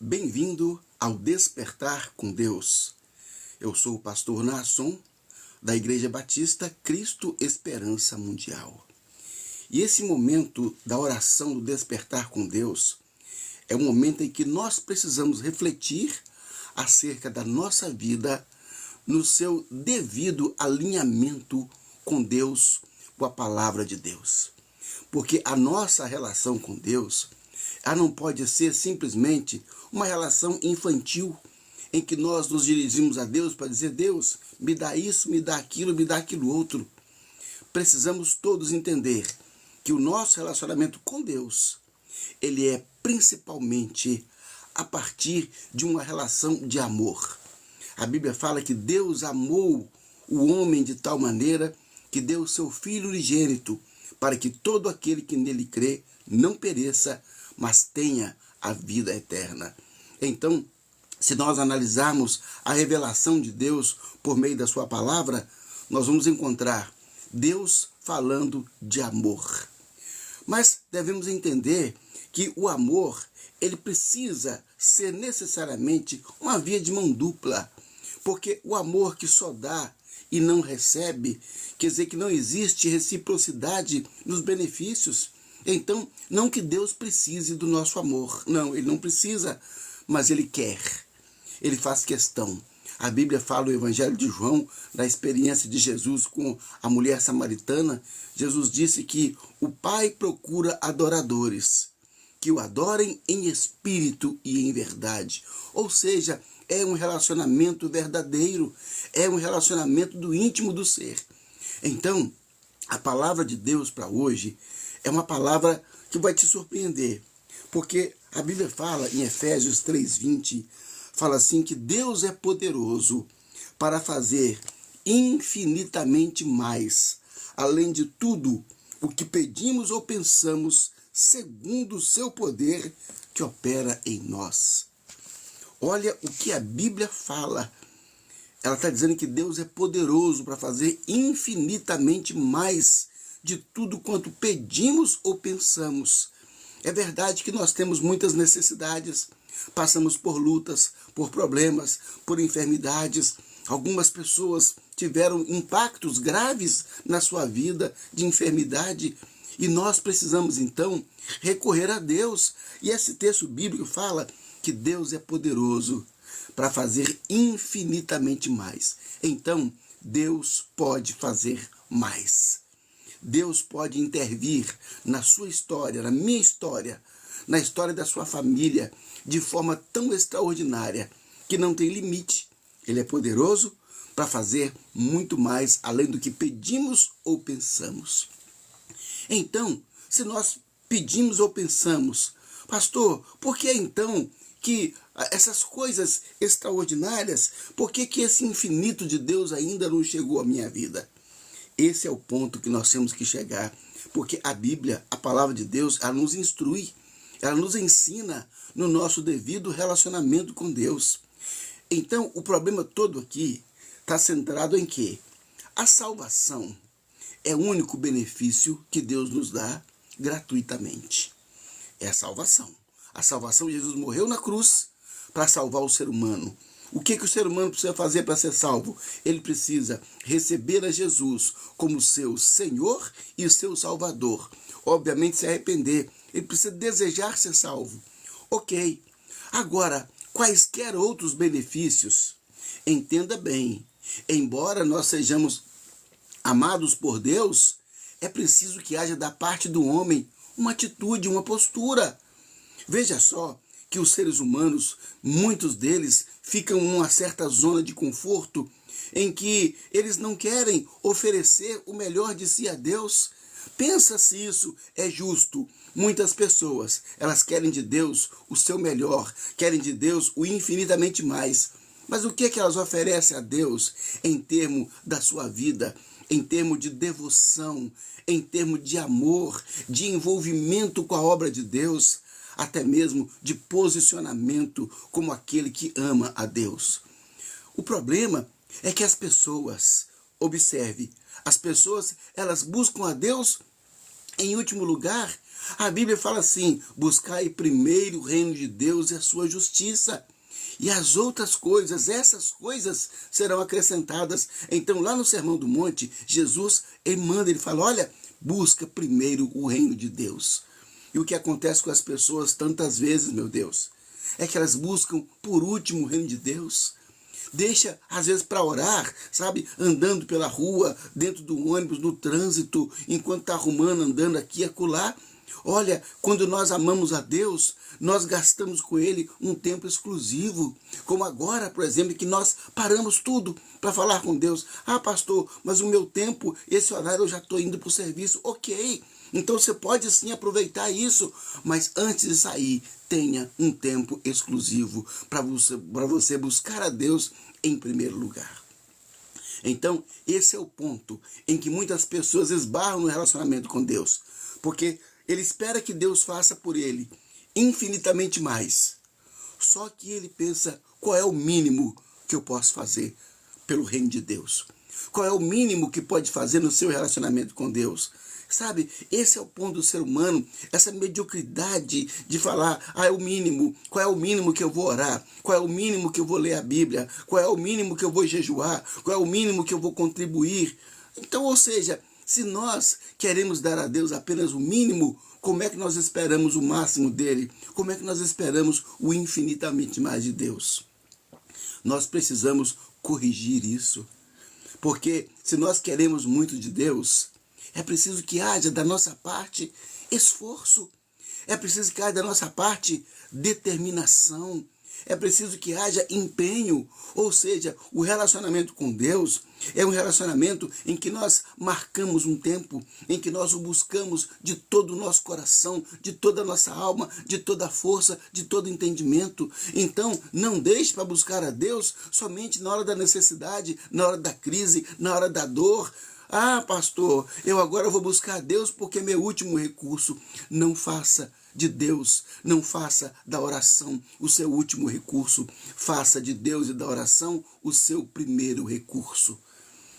Bem-vindo ao Despertar com Deus. Eu sou o pastor Naasson, da Igreja Batista Cristo Esperança Mundial. E esse momento da oração do Despertar com Deus é um momento em que nós precisamos refletir acerca da nossa vida no seu devido alinhamento com Deus, com a palavra de Deus. Porque a nossa relação com Deus, ela não pode ser simplesmente uma relação infantil, em que nós nos dirigimos a Deus para dizer: Deus, me dá isso, me dá aquilo outro. Precisamos todos entender que o nosso relacionamento com Deus, ele é principalmente a partir de uma relação de amor. A Bíblia fala que Deus amou o homem de tal maneira que deu o seu Filho unigênito, para que todo aquele que nele crê não pereça, mas tenha a vida eterna. Então, se nós analisarmos a revelação de Deus por meio da sua palavra, nós vamos encontrar Deus falando de amor. Mas devemos entender que o amor, ele precisa ser necessariamente uma via de mão dupla, porque o amor que só dá e não recebe, quer dizer que não existe reciprocidade nos benefícios. Então, não que Deus precise do nosso amor, não, ele não precisa, mas ele quer, ele faz questão. A Bíblia fala no Evangelho de João, da experiência de Jesus com a mulher samaritana. Jesus disse que o Pai procura adoradores, que o adorem em espírito e em verdade. Ou seja, é um relacionamento verdadeiro, é um relacionamento do íntimo do ser. Então, a palavra de Deus para hoje é uma palavra que vai te surpreender, porque a Bíblia fala em Efésios 3:20, fala assim que Deus é poderoso para fazer infinitamente mais, além de tudo o que pedimos ou pensamos, segundo o seu poder que opera em nós. Olha o que a Bíblia fala. Ela está dizendo que Deus é poderoso para fazer infinitamente mais de tudo quanto pedimos ou pensamos. É verdade que nós temos muitas necessidades, passamos por lutas, por problemas, por enfermidades. Algumas pessoas tiveram impactos graves na sua vida de enfermidade, e nós precisamos então recorrer a Deus. E esse texto bíblico fala que Deus é poderoso para fazer infinitamente mais. Então, Deus pode fazer mais. Deus pode intervir na sua história, na minha história, na história da sua família, de forma tão extraordinária que não tem limite. Ele é poderoso para fazer muito mais além do que pedimos ou pensamos. Então, se nós pedimos ou pensamos: pastor, por que então que essas coisas extraordinárias, por que esse infinito de Deus ainda não chegou à minha vida? Esse é o ponto que nós temos que chegar, porque a Bíblia, a palavra de Deus, ela nos instrui, ela nos ensina no nosso devido relacionamento com Deus. Então, o problema todo aqui está centrado em quê? A salvação é o único benefício que Deus nos dá gratuitamente. É a salvação. A salvação, Jesus morreu na cruz para salvar o ser humano. O que o ser humano precisa fazer para ser salvo? Ele precisa receber a Jesus como seu Senhor e seu Salvador. Obviamente, se arrepender. Ele precisa desejar ser salvo. Ok. Agora, quaisquer outros benefícios, entenda bem, embora nós sejamos amados por Deus, é preciso que haja da parte do homem uma atitude, uma postura. Veja só que os seres humanos, muitos deles, ficam em uma certa zona de conforto em que eles não querem oferecer o melhor de si a Deus. Pensa se isso é justo. Muitas pessoas, elas querem de Deus o seu melhor, querem de Deus o infinitamente mais. Mas o que é que elas oferecem a Deus em termos da sua vida, em termos de devoção, em termos de amor, de envolvimento com a obra de Deus, até mesmo de posicionamento como aquele que ama a Deus? O problema é que as pessoas, observe, as pessoas, elas buscam a Deus em último lugar, A Bíblia fala assim: buscai primeiro o reino de Deus e a sua justiça, e as outras coisas, essas coisas serão acrescentadas. Então, lá no Sermão do Monte, Jesus, ele fala: olha, busca primeiro o reino de Deus. E o que acontece com as pessoas tantas vezes, meu Deus, é que elas buscam por último o reino de Deus. Deixa, às vezes, para orar, sabe? Andando pela rua, dentro do ônibus, no trânsito, enquanto está arrumando, andando aqui e acolá. Olha, quando nós amamos a Deus, nós gastamos com Ele um tempo exclusivo. Como agora, por exemplo, que nós paramos tudo para falar com Deus. Ah, pastor, mas o meu tempo, esse horário eu já estou indo para o serviço. Ok, então você pode sim aproveitar isso, mas antes de sair, tenha um tempo exclusivo para você buscar a Deus em primeiro lugar. Então, esse é o ponto em que muitas pessoas esbarram no relacionamento com Deus, porque ele espera que Deus faça por ele infinitamente mais. Só que ele pensa: qual é o mínimo que eu posso fazer pelo reino de Deus? Qual é o mínimo que pode fazer no seu relacionamento com Deus? Sabe, esse é o ponto do ser humano, essa mediocridade de falar: ah, é o mínimo. Qual é o mínimo que eu vou orar? Qual é o mínimo que eu vou ler a Bíblia? Qual é o mínimo que eu vou jejuar? Qual é o mínimo que eu vou contribuir? Então, ou seja, se nós queremos dar a Deus apenas o mínimo, como é que nós esperamos o máximo dele? Como é que nós esperamos o infinitamente mais de Deus? Nós precisamos corrigir isso. Porque se nós queremos muito de Deus, é preciso que haja da nossa parte esforço. É preciso que haja da nossa parte determinação. É preciso que haja empenho. Ou seja, o relacionamento com Deus é um relacionamento em que nós marcamos um tempo, em que nós o buscamos de todo o nosso coração, de toda a nossa alma, de toda a força, de todo o entendimento. Então, não deixe para buscar a Deus somente na hora da necessidade, na hora da crise, na hora da dor. Ah, pastor, eu agora vou buscar a Deus porque é meu último recurso. Não faça de Deus, não faça da oração o seu último recurso. Faça de Deus e da oração o seu primeiro recurso.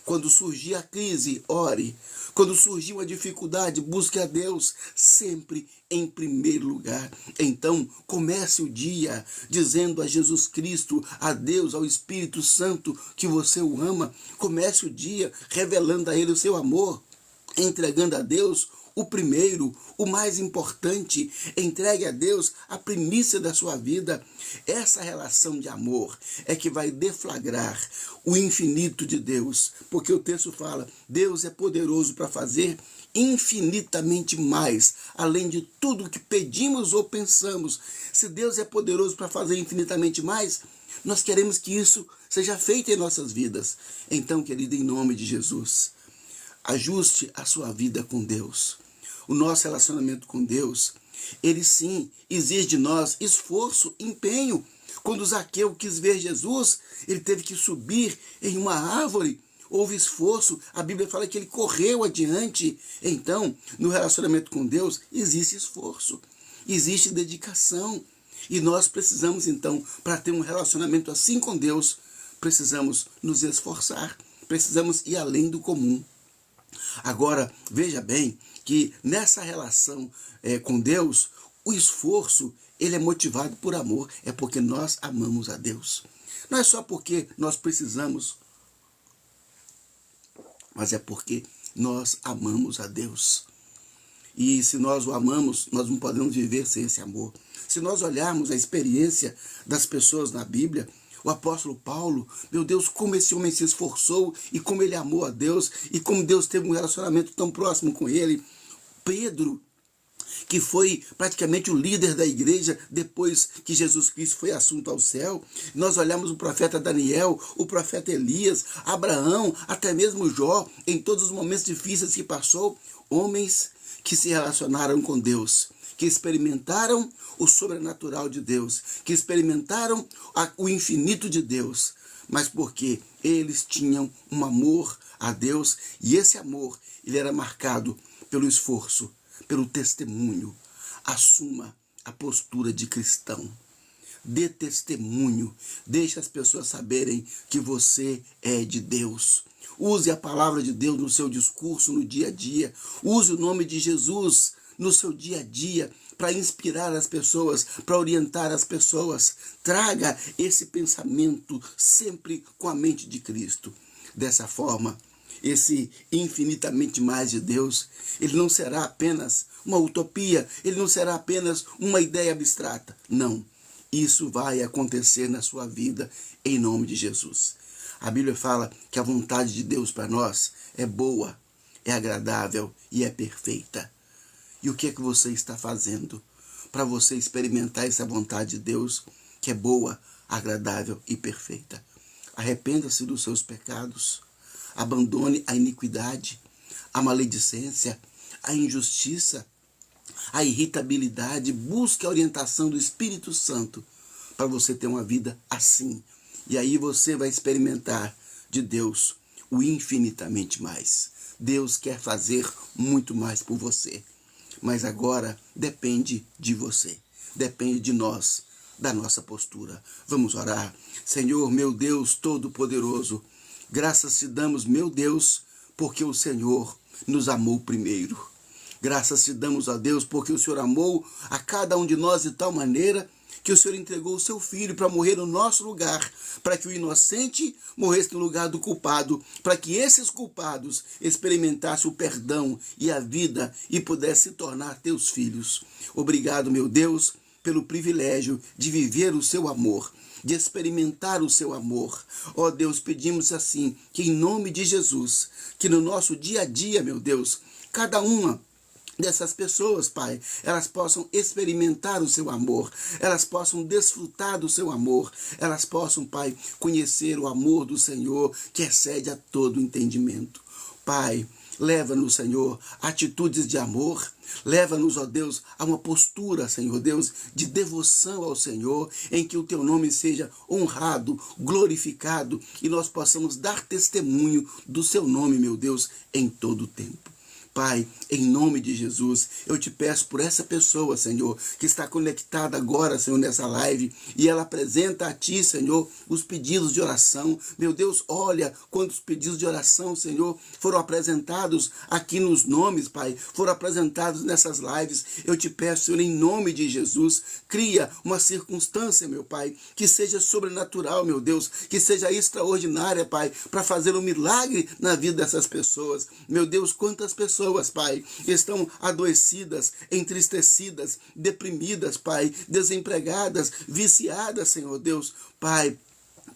Quando surgir a crise, ore. Quando surgir uma dificuldade, busque a Deus, sempre em primeiro lugar. Então, comece o dia dizendo a Jesus Cristo, a Deus, ao Espírito Santo, que você o ama. Comece o dia revelando a Ele o seu amor, entregando a Deus o primeiro, o mais importante. Entregue a Deus a primícia da sua vida. Essa relação de amor é que vai deflagrar o infinito de Deus. Porque o texto fala: Deus é poderoso para fazer infinitamente mais, além de tudo que pedimos ou pensamos. Se Deus é poderoso para fazer infinitamente mais, nós queremos que isso seja feito em nossas vidas. Então, querido, em nome de Jesus, ajuste a sua vida com Deus. O nosso relacionamento com Deus, ele sim exige de nós esforço, empenho. Quando Zaqueu quis ver Jesus, ele teve que subir em uma árvore. Houve esforço, a Bíblia fala que ele correu adiante. Então, no relacionamento com Deus, existe esforço, existe dedicação. E nós precisamos, então, para ter um relacionamento assim com Deus, precisamos nos esforçar, precisamos ir além do comum. Agora, veja bem que nessa relação com Deus, o esforço ele é motivado por amor, é porque nós amamos a Deus. Não é só porque nós precisamos, mas é porque nós amamos a Deus. E se nós o amamos, nós não podemos viver sem esse amor. Se nós olharmos a experiência das pessoas na Bíblia, o apóstolo Paulo, meu Deus, como esse homem se esforçou e como ele amou a Deus e como Deus teve um relacionamento tão próximo com ele. Pedro, que foi praticamente o líder da igreja depois que Jesus Cristo foi assunto ao céu. Nós olhamos o profeta Daniel, o profeta Elias, Abraão, até mesmo Jó, em todos os momentos difíceis que passou, homens que se relacionaram com Deus, que experimentaram o sobrenatural de Deus, que experimentaram o infinito de Deus, mas porque eles tinham um amor a Deus, e esse amor ele era marcado pelo esforço, pelo testemunho. Assuma a postura de cristão. Dê testemunho. Deixe as pessoas saberem que você é de Deus. Use a palavra de Deus no seu discurso, no dia a dia. Use o nome de Jesus no seu dia a dia, para inspirar as pessoas, para orientar as pessoas. Traga esse pensamento sempre com a mente de Cristo. Dessa forma, esse infinitamente mais de Deus, ele não será apenas uma utopia, ele não será apenas uma ideia abstrata. Não, isso vai acontecer na sua vida, em nome de Jesus. A Bíblia fala que a vontade de Deus para nós é boa, é agradável e é perfeita. E o que é que você está fazendo para você experimentar essa vontade de Deus, que é boa, agradável e perfeita? Arrependa-se dos seus pecados, abandone a iniquidade, a maledicência, a injustiça, a irritabilidade, busque a orientação do Espírito Santo para você ter uma vida assim. E aí você vai experimentar de Deus o infinitamente mais. Deus quer fazer muito mais por você. Mas agora depende de você, depende de nós, da nossa postura. Vamos orar. Senhor, meu Deus Todo-Poderoso, graças te damos, meu Deus, porque o Senhor nos amou primeiro. Graças te damos a Deus porque o Senhor amou a cada um de nós de tal maneira que o Senhor entregou o seu Filho para morrer no nosso lugar, para que o inocente morresse no lugar do culpado, para que esses culpados experimentassem o perdão e a vida e pudessem se tornar teus filhos. Obrigado, meu Deus, pelo privilégio de viver o seu amor, de experimentar o seu amor. Ó Deus, pedimos assim, que em nome de Jesus, que no nosso dia a dia, meu Deus, cada uma dessas pessoas, Pai, elas possam experimentar o seu amor, elas possam desfrutar do seu amor, elas possam, Pai, conhecer o amor do Senhor que excede a todo entendimento. Pai, leva-nos, Senhor, a atitudes de amor, leva-nos, ó Deus, a uma postura, Senhor Deus, de devoção ao Senhor, em que o teu nome seja honrado, glorificado e nós possamos dar testemunho do seu nome, meu Deus, em todo o tempo. Pai, em nome de Jesus, eu te peço por essa pessoa, Senhor, que está conectada agora, Senhor, nessa live, e ela apresenta a Ti, Senhor, os pedidos de oração. Meu Deus, olha quantos pedidos de oração, Senhor, foram apresentados aqui nos nomes, Pai, foram apresentados nessas lives. Eu te peço, Senhor, em nome de Jesus, cria uma circunstância, meu Pai, que seja sobrenatural, meu Deus, que seja extraordinária, Pai, para fazer um milagre na vida dessas pessoas. Meu Deus, quantas pessoas, Pai, estão adoecidas, entristecidas, deprimidas, Pai, desempregadas, viciadas, Senhor Deus. Pai,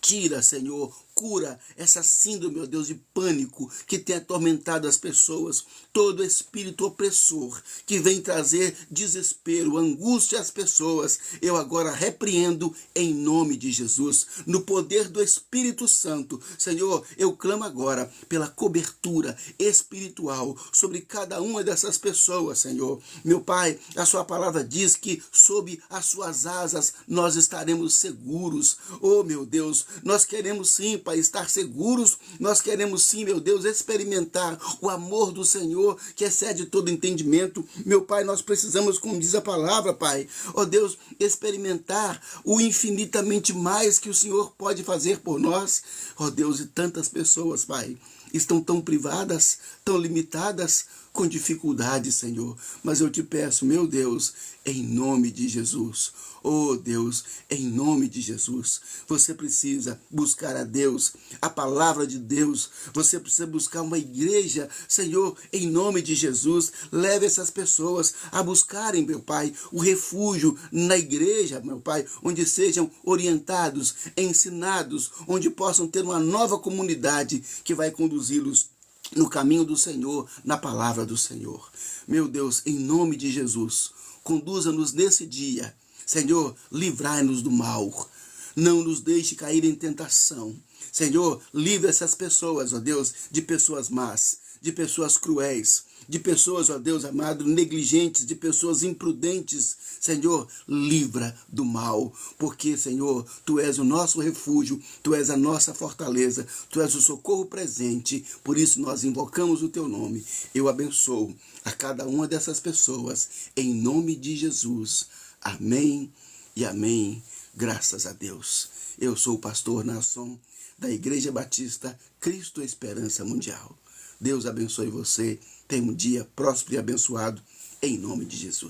tira, Senhor, cura essa síndrome, meu Deus, de pânico que tem atormentado as pessoas. Todo espírito opressor que vem trazer desespero, angústia às pessoas, eu agora repreendo em nome de Jesus. No poder do Espírito Santo, Senhor, eu clamo agora pela cobertura espiritual sobre cada uma dessas pessoas, Senhor. Meu Pai, a sua palavra diz que sob as suas asas nós estaremos seguros. Oh, meu Deus, nós queremos sim, Pai, estar seguros, nós queremos sim, meu Deus, experimentar o amor do Senhor que excede todo entendimento. Meu Pai, nós precisamos, como diz a palavra, Pai, ó Deus, experimentar o infinitamente mais que o Senhor pode fazer por nós. Ó Deus, e tantas pessoas, Pai, estão tão privadas, tão limitadas, com dificuldade, Senhor. Mas eu te peço, meu Deus, em nome de Jesus, oh Deus, em nome de Jesus, você precisa buscar a Deus, a palavra de Deus, você precisa buscar uma igreja, Senhor, em nome de Jesus. Leve essas pessoas a buscarem, meu Pai, o refúgio na igreja, meu Pai, onde sejam orientados, ensinados, onde possam ter uma nova comunidade que vai conduzi-los no caminho do Senhor, na palavra do Senhor. Meu Deus, em nome de Jesus, conduza-nos nesse dia. Senhor, livrai-nos do mal. Não nos deixe cair em tentação. Senhor, livre essas pessoas, ó Deus, de pessoas más, de pessoas cruéis, de pessoas, ó Deus amado, negligentes, de pessoas imprudentes. Senhor, livra do mal, porque, Senhor, Tu és o nosso refúgio, Tu és a nossa fortaleza, Tu és o socorro presente. Por isso nós invocamos o Teu nome. Eu abençoo a cada uma dessas pessoas, em nome de Jesus. Amém e amém. Graças a Deus. Eu sou o pastor Naasson, da Igreja Batista Cristo Esperança Mundial. Deus abençoe você. Tenha um dia próspero e abençoado. em nome de Jesus.